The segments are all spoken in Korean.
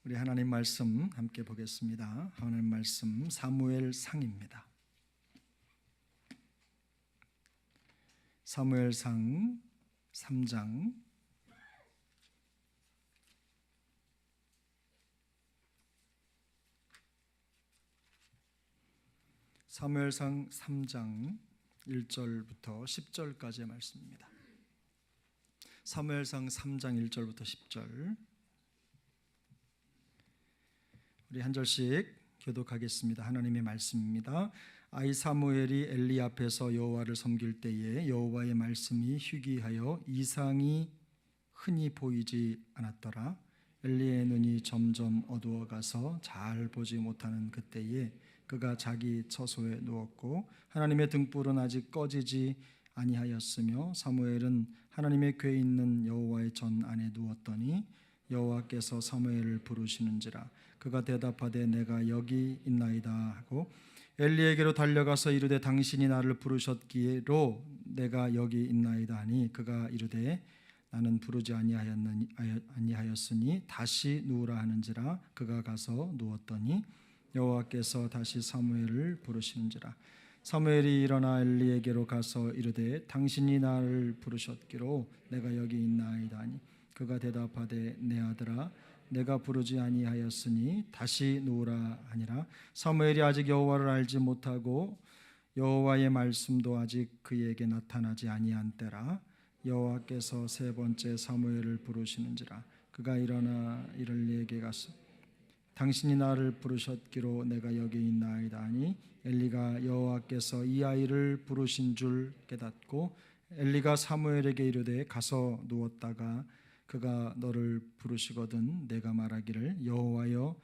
우리 하나님 말씀 함께 보겠습니다. 하나님 말씀 사무엘상입니다. 사무엘상 3장 사무엘상 3장 1절부터 10절까지의 말씀입니다. 사무엘상 3장 1절부터 10절 우리 한 절씩 교독하겠습니다. 하나님의 말씀입니다. 아이 사무엘이 엘리 앞에서 여호와를 섬길 때에 여호와의 말씀이 희귀하여 이상이 흔히 보이지 않았더라. 엘리의 눈이 점점 어두워가서 잘 보지 못하는 그때에 그가 자기 처소에 누웠고 하나님의 등불은 아직 꺼지지 아니하였으며 사무엘은 하나님의 궤에 있는 여호와의 전 안에 누웠더니 여호와께서 사무엘을 부르시는지라. 그가 대답하되 내가 여기 있나이다 하고 엘리에게로 달려가서 이르되 당신이 나를 부르셨기로 내가 여기 있나이다 하니 그가 이르되 나는 부르지 아니하였으니 다시 누우라 하는지라. 그가 가서 누웠더니 여호와께서 다시 사무엘을 부르시는지라. 사무엘이 일어나 엘리에게로 가서 이르되 당신이 나를 부르셨기로 내가 여기 있나이다 하니 그가 대답하되 내 아들아 내가 부르지 아니하였으니 다시 누우라 하니라. 사무엘이 아직 여호와를 알지 못하고 여호와의 말씀도 아직 그에게 나타나지 아니한 때라. 여호와께서 세 번째 사무엘을 부르시는지라. 그가 일어나 엘리에게 가서 당신이 나를 부르셨기로 내가 여기 있나이다 하니 엘리가 여호와께서 이 아이를 부르신 줄 깨닫고 엘리가 사무엘에게 이르되 가서 누웠다가 그가 너를 부르시거든 내가 말하기를 여호와여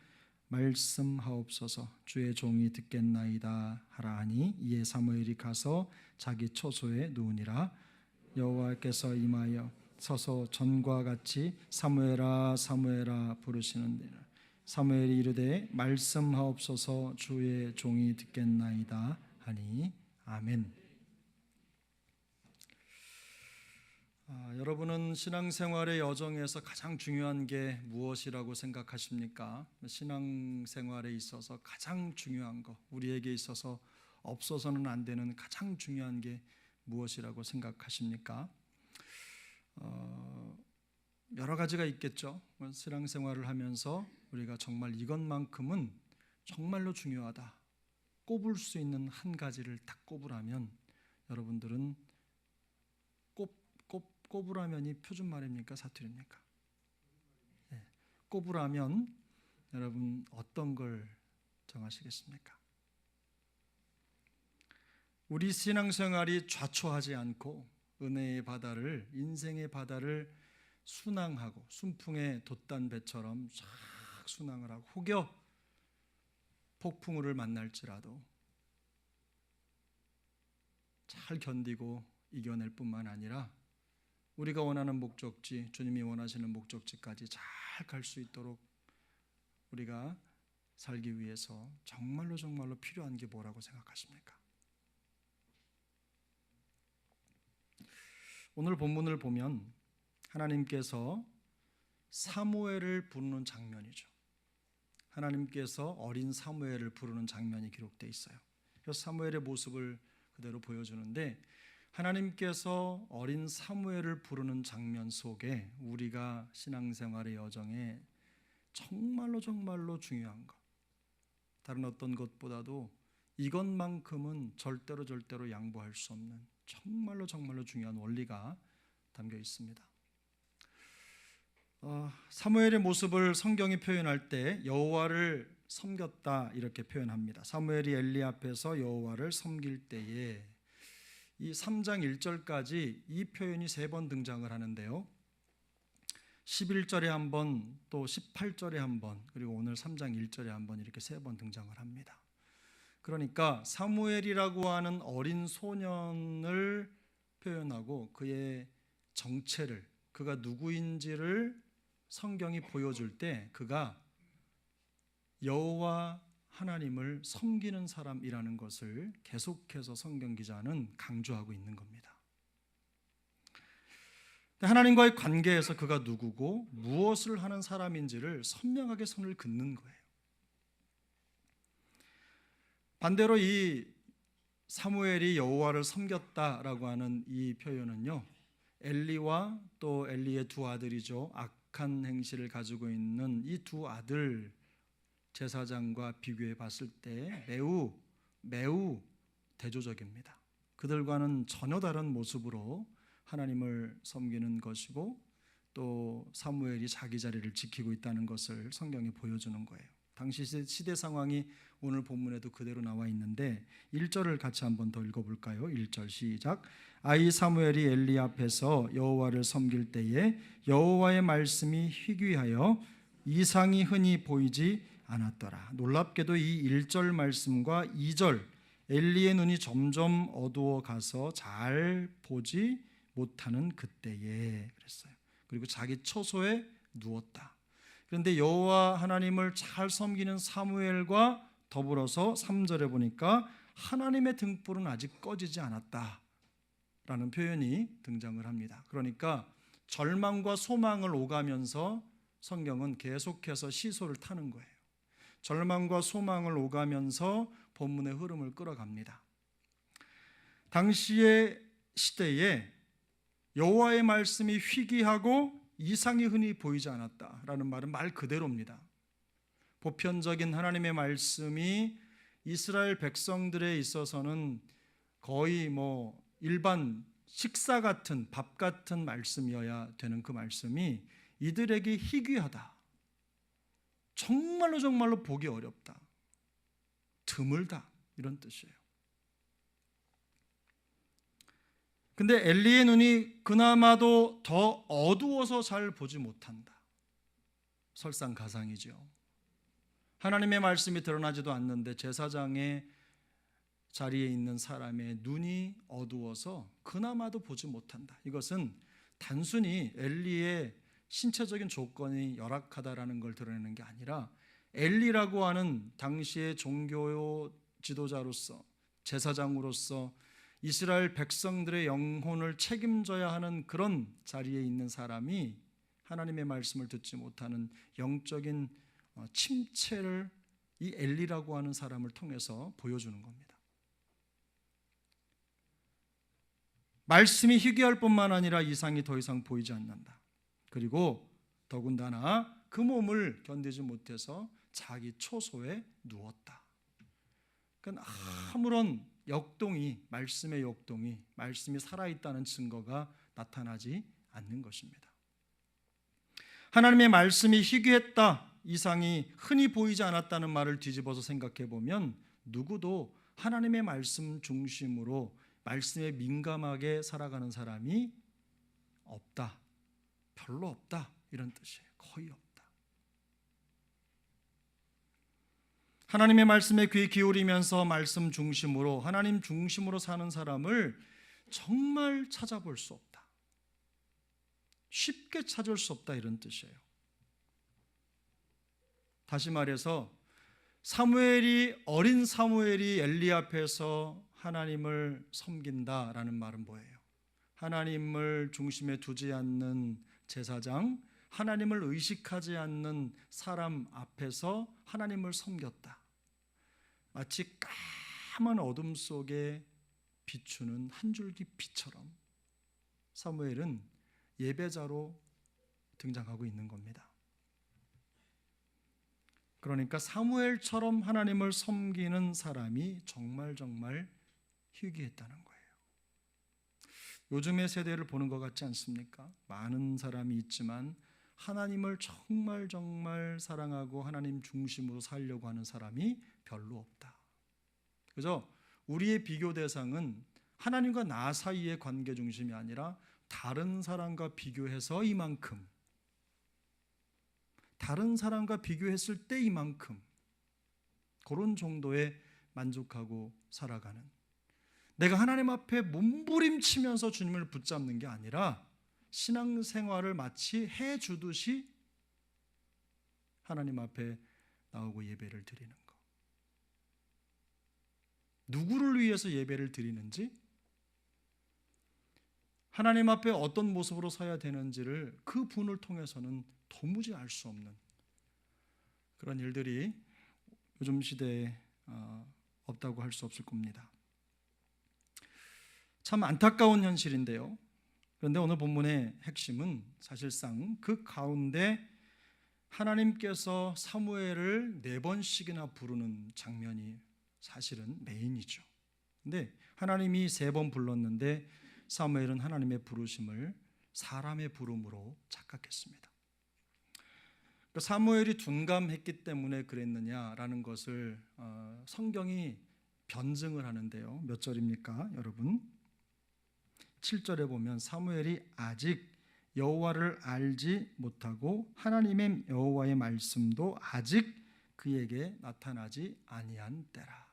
말씀하옵소서 주의 종이 듣겠나이다 하라 하니 이에 사무엘이 가서 자기 처소에 누우니라. 여호와께서 임하여 서서 전과 같이 사무엘아 사무엘아 부르시는지라. 사무엘이 이르되 말씀하옵소서 주의 종이 듣겠나이다 하니 아멘. 여러분은 신앙생활의 여정에서 가장 중요한 게 무엇이라고 생각하십니까? 신앙생활에 있어서 가장 중요한 거, 우리에게 있어서 없어서는 안 되는 가장 중요한 게 무엇이라고 생각하십니까? 여러 가지가 있겠죠. 신앙생활을 하면서 우리가 정말 이것만큼은 정말로 중요하다, 꼽을 수 있는 한 가지를 딱 꼽으라면 여러분들은 꼽으라면이 표준말입니까? 사투리입니까? 네. 꼽으라면 여러분 어떤 걸 정하시겠습니까? 우리 신앙생활이 좌초하지 않고 은혜의 바다를, 인생의 바다를 순항하고 순풍의 돛단배처럼 쫙 순항을 하고 혹여 폭풍우를 만날지라도 잘 견디고 이겨낼 뿐만 아니라 우리가 원하는 목적지, 주님이 원하시는 목적지까지 잘 갈 수 있도록 우리가 살기 위해서 정말로 필요한 게 뭐라고 생각하십니까? 오늘 본문을 보면 하나님께서 사무엘을 부르는 장면이죠. 하나님께서 어린 사무엘을 부르는 장면이 기록되어 있어요. 그래서 사무엘의 모습을 그대로 보여주는데 하나님께서 어린 사무엘을 부르는 장면 속에 우리가 신앙생활의 여정에 정말로 중요한 것, 다른 어떤 것보다도 이것만큼은 절대로 양보할 수 없는 정말로 중요한 원리가 담겨 있습니다. 사무엘의 모습을 성경이 표현할 때 여호와를 섬겼다 이렇게 표현합니다. 사무엘이 엘리 앞에서 여호와를 섬길 때에 이 3장 1절까지 이 표현이 3번 등장을 하는데요, 11절에 한 번, 또 18절에 한 번, 그리고 오늘 3장 1절에 한 번 이렇게 3번 등장을 합니다. 그러니까 사무엘이라고 하는 어린 소년을 표현하고 그의 정체를, 그가 누구인지를 성경이 보여줄 때 그가 여호와 하나님을 섬기는 사람이라는 것을 계속해서 성경 기자는 강조하고 있는 겁니다. 하나님과의 관계에서 그가 누구고 무엇을 하는 사람인지를 선명하게 선을 긋는 거예요. 반대로 이 사무엘이 여호와를 섬겼다라고 하는 이 표현은요, 엘리와 또 엘리의 두 아들이죠, 악한 행실을 가지고 있는 이 두 아들 제사장과 비교해 봤을 때 매우 대조적입니다. 그들과는 전혀 다른 모습으로 하나님을 섬기는 것이고, 또 사무엘이 자기 자리를 지키고 있다는 것을 성경이 보여주는 거예요. 당시 시대 상황이 오늘 본문에도 그대로 나와 있는데 1절을 같이 한번 더 읽어볼까요? 1절 시작. 아이 사무엘이 엘리 앞에서 여호와를 섬길 때에 여호와의 말씀이 희귀하여 이상이 흔히 보이지 않았더라. 놀랍게도 이 1절 말씀과 2절, 엘리의 눈이 점점 어두워 가서 잘 보지 못하는 그때에 그랬어요. 그리고 자기 처소에 누웠다. 그런데 여호와 하나님을 잘 섬기는 사무엘과 더불어서 3절에 보니까 하나님의 등불은 아직 꺼지지 않았다라는 표현이 등장을 합니다. 그러니까 절망과 소망을 오가면서 성경은 계속해서 시소를 타는 거예요. 절망과 소망을 오가면서 본문의 흐름을 끌어갑니다. 당시의 시대에 여호와의 말씀이 희귀하고 이상이 흔히 보이지 않았다라는 말은 말 그대로입니다. 보편적인 하나님의 말씀이 이스라엘 백성들에 있어서는 거의 일반 식사 같은 밥 같은 말씀이어야 되는 그 말씀이 이들에게 희귀하다, 정말로 보기 어렵다, 드물다, 이런 뜻이에요. 근데 엘리의 눈이 그나마도 더 어두워서 잘 보지 못한다. 설상가상이죠. 하나님의 말씀이 드러나지도 않는데 제사장의 자리에 있는 사람의 눈이 어두워서 그나마도 보지 못한다. 이것은 단순히 엘리의 신체적인 조건이 열악하다라는 걸 드러내는 게 아니라 엘리라고 하는 당시의 종교 지도자로서, 제사장으로서 이스라엘 백성들의 영혼을 책임져야 하는 그런 자리에 있는 사람이 하나님의 말씀을 듣지 못하는 영적인 침체를 이 엘리라고 하는 사람을 통해서 보여주는 겁니다. 말씀이 희귀할 뿐만 아니라 이상이 더 이상 보이지 않는다. 그리고 더군다나 그 몸을 견디지 못해서 자기 초소에 누웠다. 그러니까 아무런 말씀의 역동이, 말씀이 살아있다는 증거가 나타나지 않는 것입니다. 하나님의 말씀이 희귀했다, 이상이 흔히 보이지 않았다는 말을 뒤집어서 생각해 보면 누구도 하나님의 말씀 중심으로 말씀에 민감하게 살아가는 사람이 없다, 별로 없다, 이런 뜻이에요. 거의 없다. 하나님의 말씀에 귀 기울이면서 말씀 중심으로, 하나님 중심으로 사는 사람을 정말 찾아볼 수 없다, 쉽게 찾을 수 없다, 이런 뜻이에요. 다시 말해서 어린 사무엘이 엘리 앞에서 하나님을 섬긴다라는 말은 뭐예요? 하나님을 중심에 두지 않는 제사장, 하나님을 의식하지 않는 사람 앞에서 하나님을 섬겼다. 마치 까만 어둠 속에 비추는 한 줄기 빛처럼 사무엘은 예배자로 등장하고 있는 겁니다. 그러니까 사무엘처럼 하나님을 섬기는 사람이 정말 희귀했다는 거예요. 요즘의 세대를 보는 것 같지 않습니까? 많은 사람이 있지만 하나님을 정말 사랑하고 하나님 중심으로 살려고 하는 사람이 별로 없다. 그래서 우리의 비교 대상은 하나님과 나 사이의 관계 중심이 아니라 다른 사람과 비교해서 이만큼, 다른 사람과 비교했을 때 이만큼, 그런 정도에 만족하고 살아가는, 내가 하나님 앞에 몸부림치면서 주님을 붙잡는 게 아니라 신앙생활을 마치 해주듯이 하나님 앞에 나오고 예배를 드리는 것. 누구를 위해서 예배를 드리는지, 하나님 앞에 어떤 모습으로 서야 되는지를 그 분을 통해서는 도무지 알 수 없는 그런 일들이 요즘 시대에 없다고 할 수 없을 겁니다. 참 안타까운 현실인데요. 그런데 오늘 본문의 핵심은 사실상 그 가운데 하나님께서 사무엘을 4번씩이나 부르는 장면이 사실은 메인이죠. 근데 하나님이 3번 불렀는데 사무엘은 하나님의 부르심을 사람의 부름으로 착각했습니다. 사무엘이 둔감했기 때문에 그랬느냐라는 것을 성경이 변증을 하는데요. 몇 절입니까, 여러분? 7절에 보면 사무엘이 아직 여호와를 알지 못하고 하나님의 여호와의 말씀도 아직 그에게 나타나지 아니한 때라.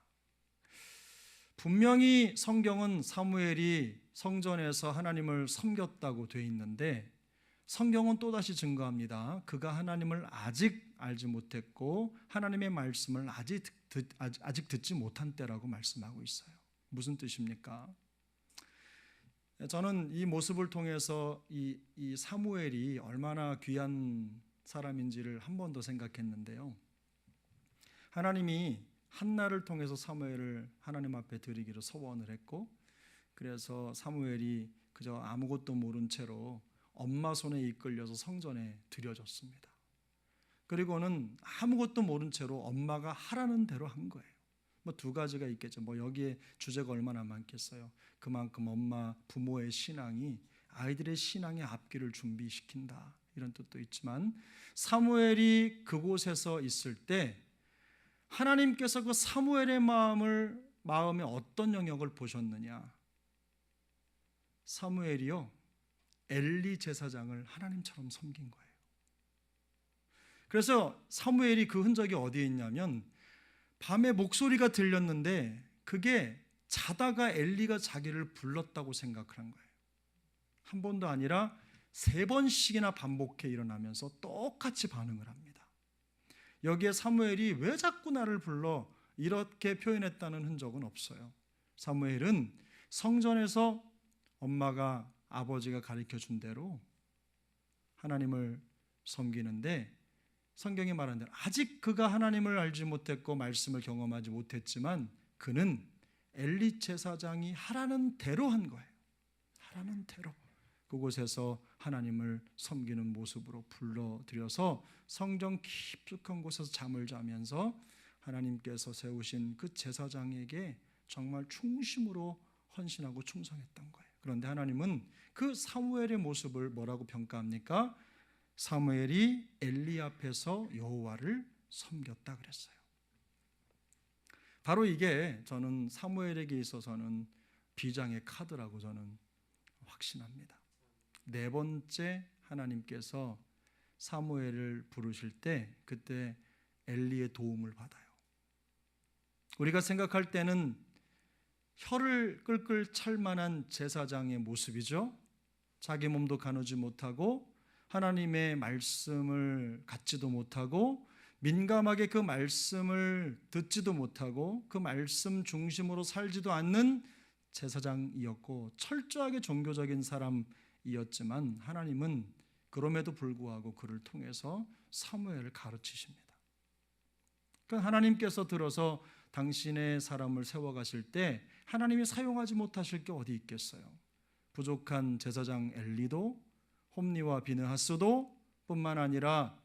분명히 성경은 사무엘이 성전에서 하나님을 섬겼다고 되어 있는데 성경은 또다시 증거합니다. 그가 하나님을 아직 알지 못했고 하나님의 말씀을 아직 듣지 못한 때라고 말씀하고 있어요. 무슨 뜻입니까? 저는 이 모습을 통해서 이 사무엘이 얼마나 귀한 사람인지를 한 번 더 생각했는데요. 하나님이 한나를 통해서 사무엘을 하나님 앞에 드리기로 소원을 했고, 그래서 사무엘이 그저 아무것도 모른 채로 엄마 손에 이끌려서 성전에 들여졌습니다. 그리고는 아무것도 모른 채로 엄마가 하라는 대로 한 거예요. 뭐 2가지가 있겠죠. 뭐 여기에 주제가 얼마나 많겠어요. 그만큼 엄마, 부모의 신앙이 아이들의 신앙의 앞길을 준비시킨다, 이런 뜻도 있지만, 사무엘이 그곳에서 있을 때 하나님께서 그 사무엘의 마음에 어떤 영역을 보셨느냐? 사무엘이요, 엘리 제사장을 하나님처럼 섬긴 거예요. 그래서 사무엘이 그 흔적이 어디에 있냐면, 밤에 목소리가 들렸는데 그게 자다가 엘리가 자기를 불렀다고 생각을 한 거예요. 한 번도 아니라 3번씩이나 반복해 일어나면서 똑같이 반응을 합니다. 여기에 사무엘이 왜 자꾸 나를 불러, 이렇게 표현했다는 흔적은 없어요. 사무엘은 성전에서 엄마가, 아버지가 가르쳐준 대로 하나님을 섬기는데, 성경이 말하는 대로 아직 그가 하나님을 알지 못했고 말씀을 경험하지 못했지만 그는 엘리 제사장이 하라는 대로 한 거예요. 하라는 대로 그곳에서 하나님을 섬기는 모습으로 불러들여서 성전 깊숙한 곳에서 잠을 자면서 하나님께서 세우신 그 제사장에게 정말 충심으로 헌신하고 충성했던 거예요. 그런데 하나님은 그 사무엘의 모습을 뭐라고 평가합니까? 사무엘이 엘리 앞에서 여호와를 섬겼다 그랬어요. 바로 이게 저는 사무엘에게 있어서는 비장의 카드라고 저는 확신합니다. 4번째 하나님께서 사무엘을 부르실 때 그때 엘리의 도움을 받아요. 우리가 생각할 때는 혀를 끌끌 찰 만한 제사장의 모습이죠. 자기 몸도 가누지 못하고 하나님의 말씀을 갖지도 못하고 민감하게 그 말씀을 듣지도 못하고 그 말씀 중심으로 살지도 않는 제사장이었고 철저하게 종교적인 사람이었지만 하나님은 그럼에도 불구하고 그를 통해서 사무엘을 가르치십니다. 그러니까 하나님께서 들어서 당신의 사람을 세워가실 때 하나님이 사용하지 못하실 게 어디 있겠어요. 부족한 제사장 엘리도, 홈니와 비느하스도 뿐만 아니라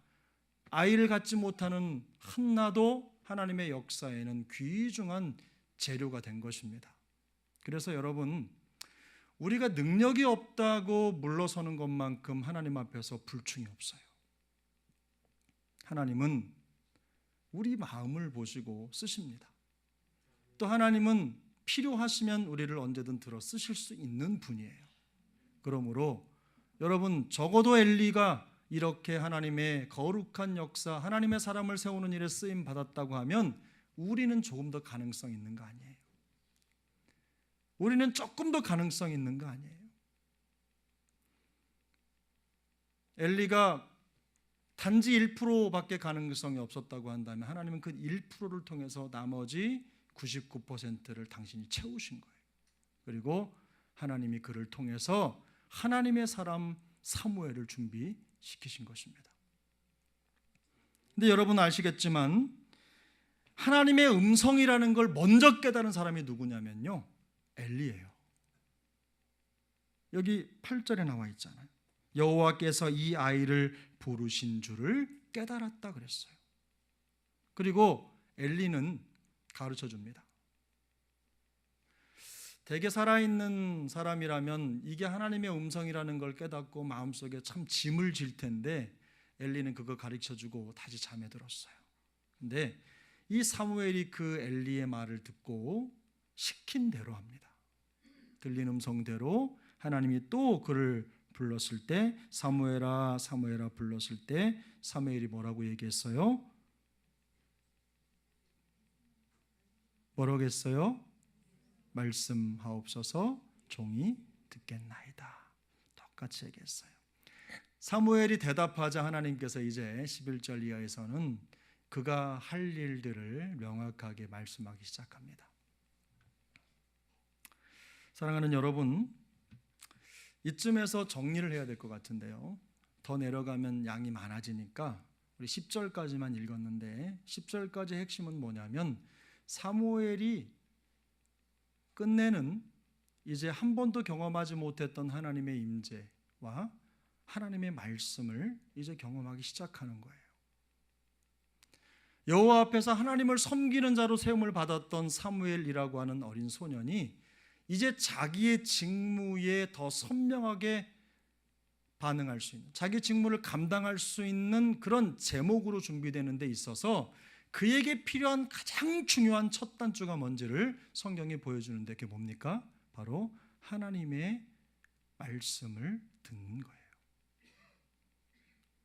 아이를 갖지 못하는 한나도 하나님의 역사에는 귀중한 재료가 된 것입니다. 그래서 여러분, 우리가 능력이 없다고 물러서는 것만큼 하나님 앞에서 불충이 없어요. 하나님은 우리 마음을 보시고 쓰십니다. 또 하나님은 필요하시면 우리를 언제든 들어 쓰실 수 있는 분이에요. 그러므로 여러분, 적어도 엘리가 이렇게 하나님의 거룩한 역사, 하나님의 사람을 세우는 일에 쓰임 받았다고 하면 우리는 조금 더 가능성 있는 거 아니에요? 우리는 조금 더 가능성 있는 거 아니에요? 엘리가 단지 1%밖에 가능성이 없었다고 한다면 하나님은 그 1%를 통해서 나머지 99%를 당신이 채우신 거예요. 그리고 하나님이 그를 통해서 하나님의 사람 사무엘을 준비시키신 것입니다. 근데 여러분 아시겠지만 하나님의 음성이라는 걸 먼저 깨달은 사람이 누구냐면요, 엘리예요. 여기 8절에 나와 있잖아요. 여호와께서 이 아이를 부르신 줄을 깨달았다 그랬어요. 그리고 엘리는 가르쳐 줍니다. 되게 살아있는 사람이라면 이게 하나님의 음성이라는 걸 깨닫고 마음속에 참 짐을 질 텐데 엘리는 그거 가르쳐주고 다시 잠에 들었어요. 근데 이 사무엘이 그 엘리의 말을 듣고 시킨 대로 합니다. 들린 음성대로 하나님이 또 그를 불렀을 때, 사무엘아 사무엘아 불렀을 때 사무엘이 뭐라고 얘기했어요? 뭐라고 했어요? 말씀하옵소서, 종이 듣겠나이다. 똑같이 얘기했어요. 사무엘이 대답하자 하나님께서 이제 11절 이하에서는 그가 할 일들을 명확하게 말씀하기 시작합니다. 사랑하는 여러분, 이쯤에서 정리를 해야 될 것 같은데요. 더 내려가면 양이 많아지니까 우리 10절까지만 읽었는데 10절까지 핵심은 뭐냐면 사무엘이 끝내는 이제 한 번도 경험하지 못했던 하나님의 임재와 하나님의 말씀을 이제 경험하기 시작하는 거예요. 여호와 앞에서 하나님을 섬기는 자로 세움을 받았던 사무엘이라고 하는 어린 소년이 이제 자기의 직무에 더 선명하게 반응할 수 있는, 자기 직무를 감당할 수 있는 그런 제목으로 준비되는 데 있어서 그에게 필요한 가장 중요한 첫 단추가 뭔지를 성경이 보여주는데 그게 뭡니까? 바로 하나님의 말씀을 듣는 거예요.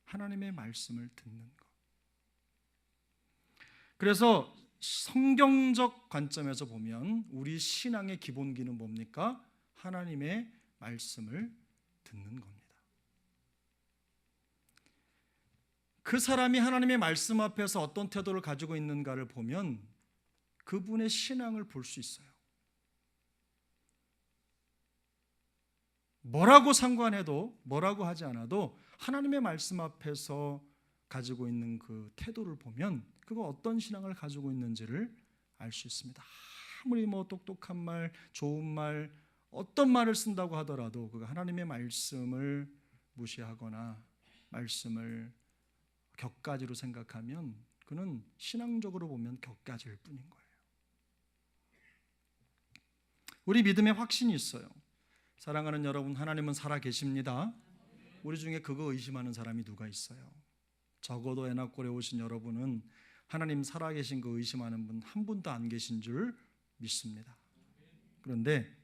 하나님의 말씀을 듣는 것. 그래서 성경적 관점에서 보면 우리 신앙의 기본기는 뭡니까? 하나님의 말씀을 듣는 겁니다. 그 사람이 하나님의 말씀 앞에서 어떤 태도를 가지고 있는가를 보면 그분의 신앙을 볼 수 있어요. 뭐라고 상관해도, 뭐라고 하지 않아도 하나님의 말씀 앞에서 가지고 있는 그 태도를 보면 그가 어떤 신앙을 가지고 있는지를 알 수 있습니다. 아무리 뭐 똑똑한 말, 좋은 말, 어떤 말을 쓴다고 하더라도 그가 하나님의 말씀을 무시하거나 말씀을 격가지로 생각하면 그는 신앙적으로 보면 격가지일 뿐인 거예요. 우리 믿음에 확신이 있어요. 사랑하는 여러분, 하나님은 살아 계십니다. 우리 중에 그거 의심하는 사람이 누가 있어요? 적어도 애나꼴에 오신 여러분은 하나님 살아계신 거 의심하는 분 한 분도 안 계신 줄 믿습니다. 그런데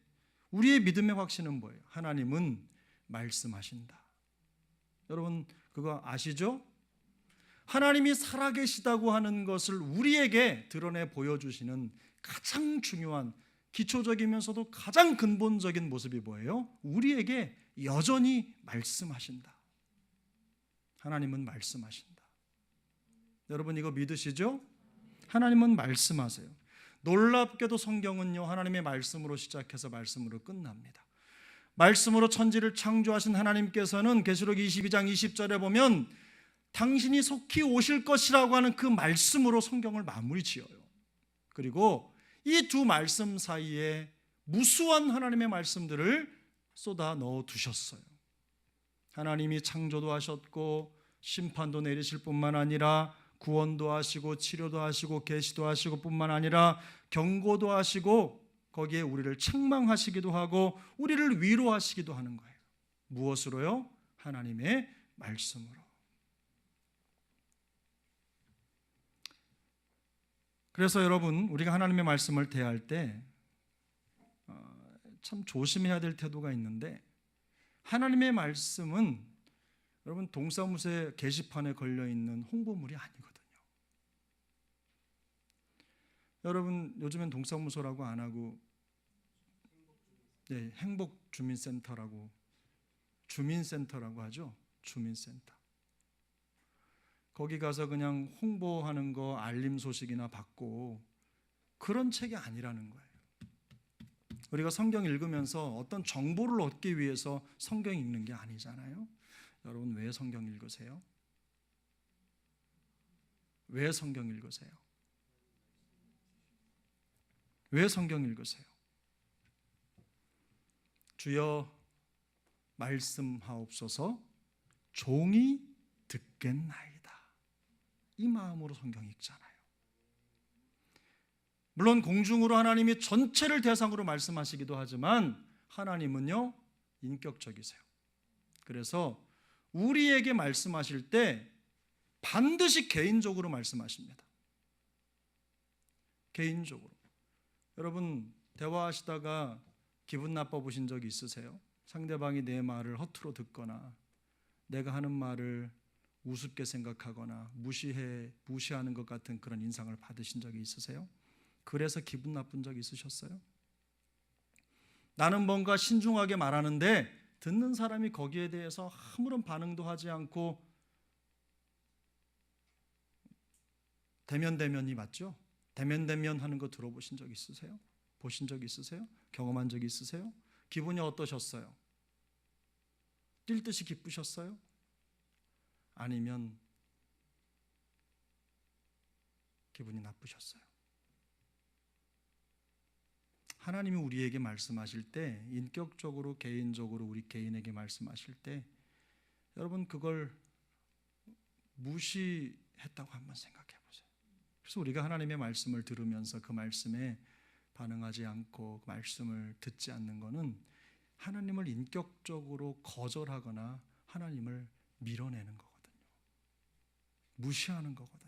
우리의 믿음의 확신은 뭐예요? 하나님은 말씀하신다. 여러분 그거 아시죠? 하나님이 살아계시다고 하는 것을 우리에게 드러내 보여주시는 가장 중요한, 기초적이면서도 가장 근본적인 모습이 뭐예요? 우리에게 여전히 말씀하신다. 하나님은 말씀하신다. 여러분 이거 믿으시죠? 하나님은 말씀하세요. 놀랍게도 성경은요, 하나님의 말씀으로 시작해서 말씀으로 끝납니다. 말씀으로 천지를 창조하신 하나님께서는 계시록 22장 20절에 보면 당신이 속히 오실 것이라고 하는 그 말씀으로 성경을 마무리 지어요. 그리고 이 두 말씀 사이에 무수한 하나님의 말씀들을 쏟아 넣어 두셨어요. 하나님이 창조도 하셨고 심판도 내리실 뿐만 아니라 구원도 하시고 치료도 하시고 계시도 하시고 뿐만 아니라 경고도 하시고 거기에 우리를 책망하시기도 하고 우리를 위로하시기도 하는 거예요. 무엇으로요? 하나님의 말씀으로. 그래서 여러분 우리가 하나님의 말씀을 대할 때 참 조심해야 될 태도가 있는데, 하나님의 말씀은 여러분 동사무소의 게시판에 걸려있는 홍보물이 아니거든요. 여러분 요즘엔 동사무소라고 안 하고 행복주민센터라고, 주민센터라고 하죠. 주민센터. 거기 가서 그냥 홍보하는 거, 알림 소식이나 받고 그런 책이 아니라는 거예요. 우리가 성경 읽으면서 어떤 정보를 얻기 위해서 성경 읽는 게 아니잖아요. 여러분 왜 성경 읽으세요? 왜 성경 읽으세요? 왜 성경 읽으세요? 주여 말씀하옵소서 종이 듣겠나이다. 이 마음으로 성경 읽잖아요. 물론 공중으로 하나님이 전체를 대상으로 말씀하시기도 하지만 하나님은요 인격적이세요. 그래서 우리에게 말씀하실 때 반드시 개인적으로 말씀하십니다. 개인적으로. 여러분 대화하시다가 기분 나빠 보신 적이 있으세요? 상대방이 내 말을 허투루 듣거나 내가 하는 말을 우습게 생각하거나 무시하는 것 같은 그런 인상을 받으신 적이 있으세요? 그래서 기분 나쁜 적 있으셨어요? 나는 뭔가 신중하게 말하는데 듣는 사람이 거기에 대해서 아무런 반응도 하지 않고 대면대면이 맞죠? 대면대면 하는 거 들어보신 적 있으세요? 보신 적 있으세요? 경험한 적 있으세요? 기분이 어떠셨어요? 뛸 듯이 기쁘셨어요? 아니면 기분이 나쁘셨어요? 하나님이 우리에게 말씀하실 때 인격적으로 개인적으로 우리 개인에게 말씀하실 때 여러분 그걸 무시했다고 한번 생각해 보세요. 그래서 우리가 하나님의 말씀을 들으면서 그 말씀에 반응하지 않고 그 말씀을 듣지 않는 것은 하나님을 인격적으로 거절하거나 하나님을 밀어내는 거거든요. 무시하는 거거든요.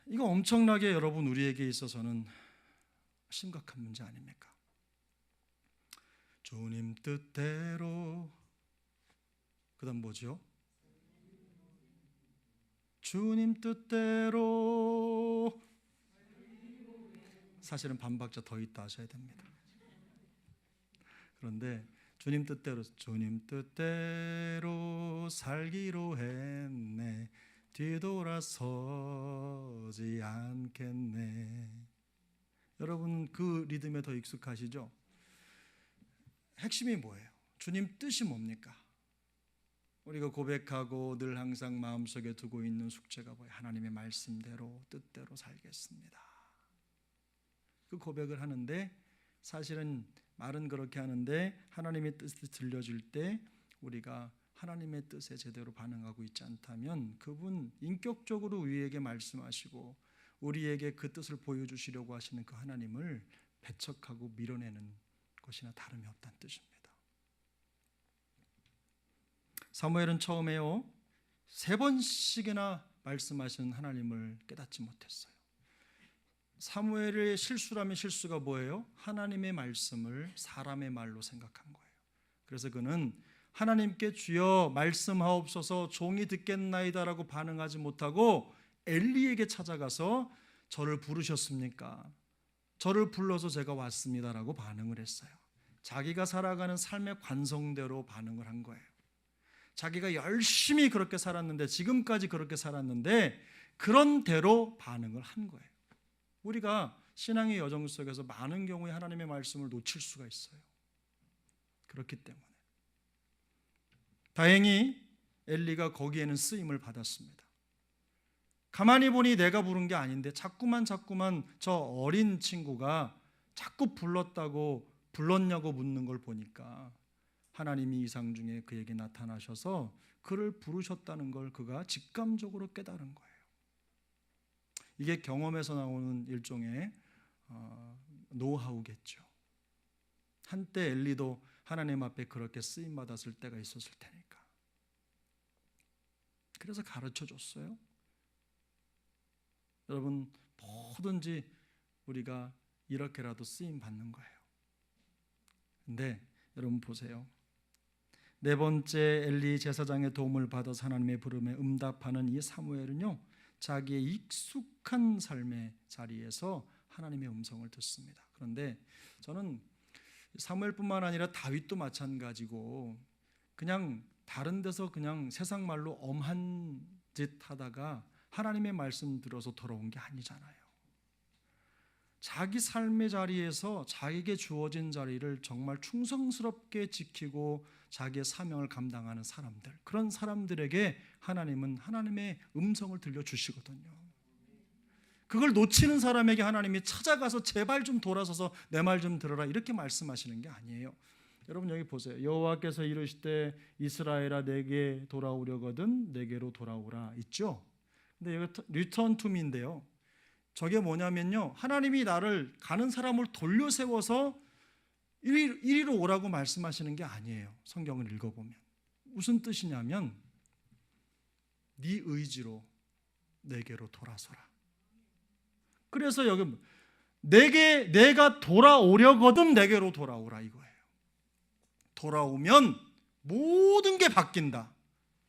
이거 엄청나게 여러분 우리에게 있어서는 심각한 문제 아닙니까? 주님 뜻대로 그다음 뭐죠? 주님 뜻대로 사실은 반박자 더 있다 하셔야 됩니다. 그런데 주님 뜻대로 살기로 했네 뒤돌아서지 않겠네. 여러분 그 리듬에 더 익숙하시죠? 핵심이 뭐예요? 주님 뜻이 뭡니까? 우리가 고백하고 늘 항상 마음속에 두고 있는 숙제가 뭐예요? 하나님의 말씀대로 뜻대로 살겠습니다. 그 고백을 하는데 사실은 말은 그렇게 하는데 하나님의 뜻을 들려줄 때 우리가 하나님의 뜻에 제대로 반응하고 있지 않다면 그분 인격적으로 우리에게 말씀하시고 우리에게 그 뜻을 보여주시려고 하시는 그 하나님을 배척하고 밀어내는 것이나 다름이 없다는 뜻입니다. 사무엘은 처음에요 3번씩이나 말씀하시는 하나님을 깨닫지 못했어요. 사무엘의 실수라면 실수가 뭐예요? 하나님의 말씀을 사람의 말로 생각한 거예요. 그래서 그는 하나님께 주여 말씀하옵소서 종이 듣겠나이다라고 반응하지 못하고 엘리에게 찾아가서 저를 부르셨습니까? 저를 불러서 제가 왔습니다라고 반응을 했어요. 자기가 살아가는 삶의 관성대로 반응을 한 거예요. 자기가 열심히 그렇게 살았는데 지금까지 그렇게 살았는데 그런 대로 반응을 한 거예요. 우리가 신앙의 여정 속에서 많은 경우에 하나님의 말씀을 놓칠 수가 있어요. 그렇기 때문에 다행히 엘리가 거기에는 쓰임을 받았습니다. 가만히 보니 내가 부른 게 아닌데 자꾸만 저 어린 친구가 자꾸 불렀냐고 묻는 걸 보니까 하나님이 이상 중에 그에게 나타나셔서 그를 부르셨다는 걸 그가 직감적으로 깨달은 거예요. 이게 경험에서 나오는 일종의 노하우겠죠. 한때 엘리도 하나님 앞에 그렇게 쓰임받았을 때가 있었을 테니까. 그래서 가르쳐줬어요. 여러분 뭐든지 우리가 이렇게라도 쓰임받는 거예요. 근데 여러분 보세요. 4번째 엘리 제사장의 도움을 받아서 하나님의 부름에 응답하는 이 사무엘은요 자기의 익숙한 삶의 자리에서 하나님의 음성을 듣습니다. 그런데 저는 사무엘뿐만 아니라 다윗도 마찬가지고 그냥 다른 데서 그냥 세상 말로 엄한 짓 하다가 하나님의 말씀 들어서 돌아온 게 아니잖아요. 자기 삶의 자리에서 자기에게 주어진 자리를 정말 충성스럽게 지키고 자기의 사명을 감당하는 사람들, 그런 사람들에게 하나님은 하나님의 음성을 들려주시거든요. 그걸 놓치는 사람에게 하나님이 찾아가서 제발 좀 돌아서서 내 말 좀 들어라 이렇게 말씀하시는 게 아니에요. 여러분 여기 보세요. 여호와께서 이르시되 이스라엘아 내게 돌아오려거든 내게로 돌아오라 있죠. 근데 여기 return to me인데요. 저게 뭐냐면요, 하나님이 나를 가는 사람을 돌려 세워서 이리로 오라고 말씀하시는 게 아니에요. 성경을 읽어보면 무슨 뜻이냐면 네 의지로 내게로 돌아서라. 그래서 여기 내가 돌아오려거든 내게로 돌아오라 이거예요. 돌아오면 모든 게 바뀐다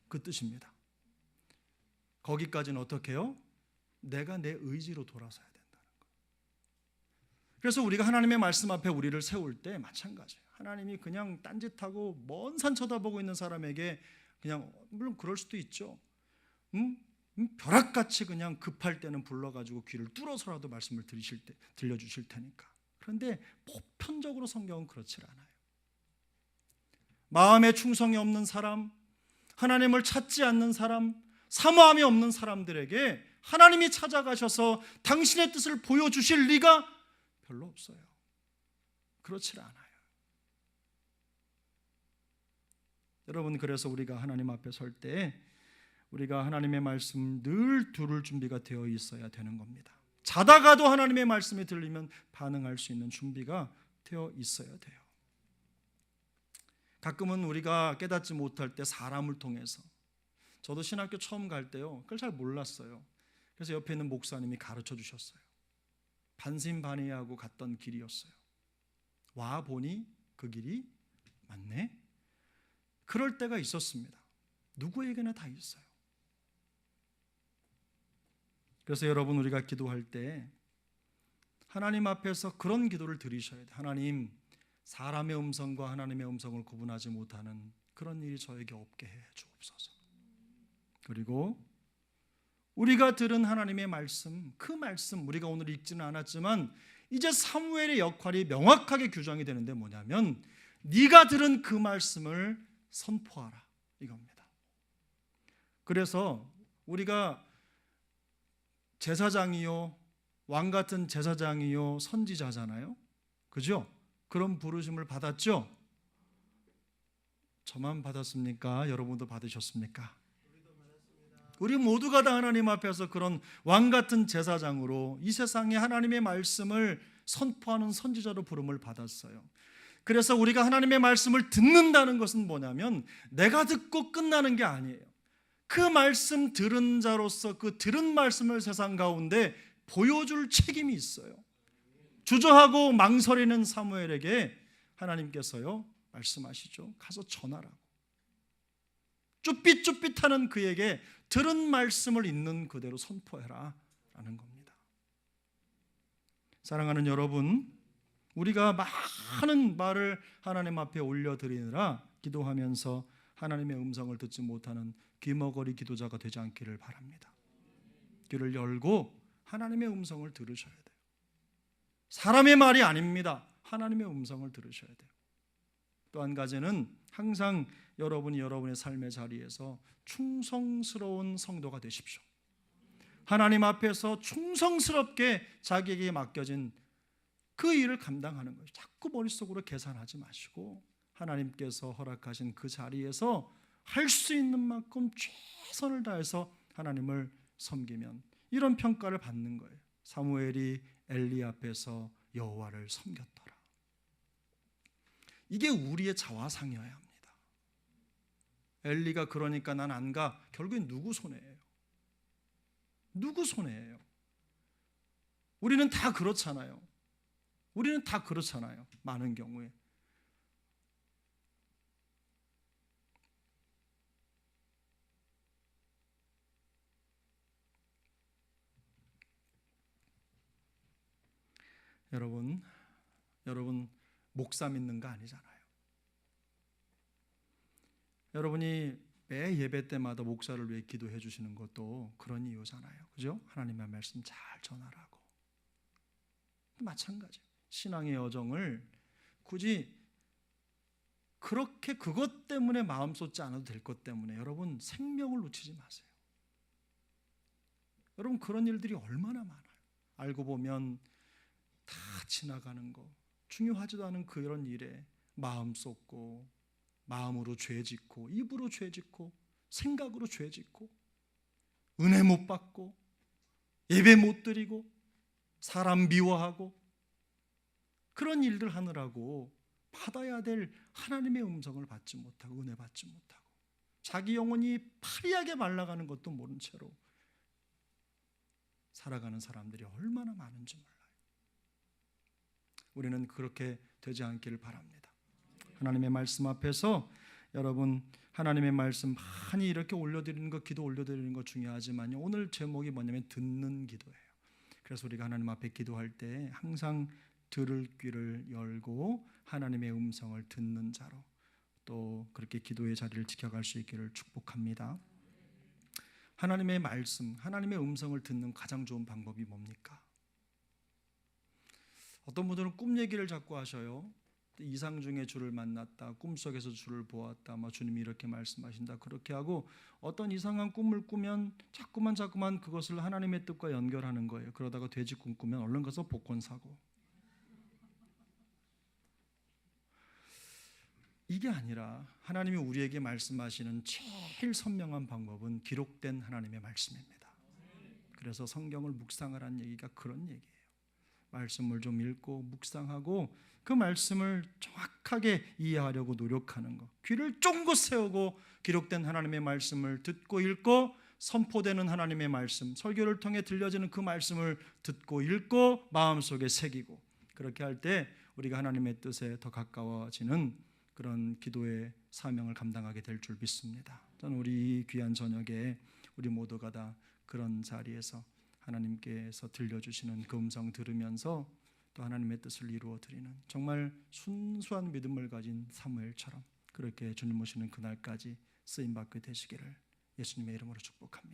그 뜻입니다. 거기까지는 어떻게 해요? 내가 내 의지로 돌아서야 된다는 거예요. 그래서 우리가 하나님의 말씀 앞에 우리를 세울 때 마찬가지예요. 하나님이 그냥 딴짓하고 먼 산 쳐다보고 있는 사람에게 그냥, 물론 그럴 수도 있죠. 벼락같이 그냥 급할 때는 불러가지고 귀를 뚫어서라도 말씀을 들려주실 테니까. 그런데 보편적으로 성경은 그렇지 않아요. 마음에 충성이 없는 사람, 하나님을 찾지 않는 사람, 사모함이 없는 사람들에게 하나님이 찾아가셔서 당신의 뜻을 보여주실 리가 별로 없어요. 그렇지 않아요. 여러분, 그래서 우리가 하나님 앞에 설 때 우리가 하나님의 말씀 늘 들을 준비가 되어 있어야 되는 겁니다. 자다가도 하나님의 말씀이 들리면 반응할 수 있는 준비가 되어 있어야 돼요. 가끔은 우리가 깨닫지 못할 때 사람을 통해서, 저도 신학교 처음 갈 때요, 그걸 잘 몰랐어요. 그래서 옆에 있는 목사님이 가르쳐 주셨어요. 반신반의하고 갔던 길이었어요. 와 보니 그 길이 맞네. 그럴 때가 있었습니다. 누구에게나 다 있어요. 그래서 여러분, 우리가 기도할 때 하나님 앞에서 그런 기도를 드리셔야 돼요. 하나님, 사람의 음성과 하나님의 음성을 구분하지 못하는 그런 일이 저에게 없게 해 주옵소서. 그리고 우리가 들은 하나님의 말씀, 그 말씀 우리가 오늘 읽지는 않았지만 이제 사무엘의 역할이 명확하게 규정이 되는데 뭐냐면 네가 들은 그 말씀을 선포하라 이겁니다. 그래서 우리가 제사장이요, 왕 같은 제사장이요, 선지자잖아요. 그죠? 그런 부르심을 받았죠? 저만 받았습니까? 여러분도 받으셨습니까? 우리 모두가 다 하나님 앞에서 그런 왕 같은 제사장으로 이 세상에 하나님의 말씀을 선포하는 선지자로 부름을 받았어요. 그래서 우리가 하나님의 말씀을 듣는다는 것은 뭐냐면 내가 듣고 끝나는 게 아니에요. 그 말씀 들은 자로서 그 들은 말씀을 세상 가운데 보여줄 책임이 있어요. 주저하고 망설이는 사무엘에게 하나님께서요 말씀하시죠. 가서 전하라고. 쭈삣쭈삣하는 그에게 들은 말씀을 있는 그대로 선포해라 라는 겁니다. 사랑하는 여러분, 우리가 많은 말을 하나님 앞에 올려드리느라 기도하면서 하나님의 음성을 듣지 못하는 귀머거리 기도자가 되지 않기를 바랍니다. 귀를 열고 하나님의 음성을 들으셔야 돼요. 사람의 말이 아닙니다. 하나님의 음성을 들으셔야 돼요. 또 한 가지는 항상 여러분이 여러분의 삶의 자리에서 충성스러운 성도가 되십시오. 하나님 앞에서 충성스럽게 자기에게 맡겨진 그 일을 감당하는 거예요. 자꾸 머릿속으로 계산하지 마시고 하나님께서 허락하신 그 자리에서 할 수 있는 만큼 최선을 다해서 하나님을 섬기면 이런 평가를 받는 거예요. 사무엘이 엘리 앞에서 여호와를 섬겼더라. 이게 우리의 자화상이어야 합니다. 엘리가 그러니까 난 안 가. 결국엔 누구 손해예요? 누구 손해예요? 우리는 다 그렇잖아요. 우리는 다 그렇잖아요. 많은 경우에. 여러분 목사 믿는 거 아니잖아요. 여러분이 매 예배 때마다 목사를 위해 기도해 주시는 것도 그런 이유잖아요. 그죠? 하나님의 말씀 잘 전하라고. 마찬가지. 신앙의 여정을 굳이 그렇게 그것 때문에 마음 쏟지 않아도 될 것 때문에 여러분 생명을 놓치지 마세요. 여러분 그런 일들이 얼마나 많아요. 알고 보면 다 지나가는 거, 중요하지도 않은 그런 일에 마음 쏟고 마음으로 죄 짓고 입으로 죄 짓고 생각으로 죄 짓고 은혜 못 받고 예배 못 드리고 사람 미워하고 그런 일들 하느라고 받아야 될 하나님의 음성을 받지 못하고 은혜 받지 못하고 자기 영혼이 파리하게 말라가는 것도 모른 채로 살아가는 사람들이 얼마나 많은지 몰라요. 우리는 그렇게 되지 않기를 바랍니다. 하나님의 말씀 앞에서 여러분 하나님의 말씀 많이 이렇게 올려드리는 것, 기도 올려드리는 것 중요하지만요, 오늘 제목이 뭐냐면 듣는 기도예요. 그래서 우리가 하나님 앞에 기도할 때 항상 들을 귀를 열고 하나님의 음성을 듣는 자로 또 그렇게 기도의 자리를 지켜갈 수 있기를 축복합니다. 하나님의 말씀, 하나님의 음성을 듣는 가장 좋은 방법이 뭡니까? 어떤 분들은 꿈 얘기를 자꾸 하셔요. 이상 중에 주를 만났다, 꿈속에서 주를 보았다, 주님이 이렇게 말씀하신다, 그렇게 하고 어떤 이상한 꿈을 꾸면 자꾸만 그것을 하나님의 뜻과 연결하는 거예요. 그러다가 돼지 꿈 꾸면 얼른 가서 복권 사고. 이게 아니라 하나님이 우리에게 말씀하시는 제일 선명한 방법은 기록된 하나님의 말씀입니다. 그래서 성경을 묵상을 한 얘기가 그런 얘기예요. 말씀을 좀 읽고 묵상하고 그 말씀을 정확하게 이해하려고 노력하는 것, 귀를 쫑긋 세우고 기록된 하나님의 말씀을 듣고 읽고 선포되는 하나님의 말씀, 설교를 통해 들려지는 그 말씀을 듣고 읽고 마음속에 새기고, 그렇게 할 때 우리가 하나님의 뜻에 더 가까워지는 그런 기도의 사명을 감당하게 될 줄 믿습니다. 저는 우리 귀한 저녁에 우리 모두가 다 그런 자리에서 하나님께서 들려주시는 그 음성 들으면서 또 하나님의 뜻을 이루어 드리는 정말 순수한 믿음을 가진 사무엘처럼 그렇게 주님 오시는 그날까지 쓰임받게 되시기를 예수님의 이름으로 축복합니다.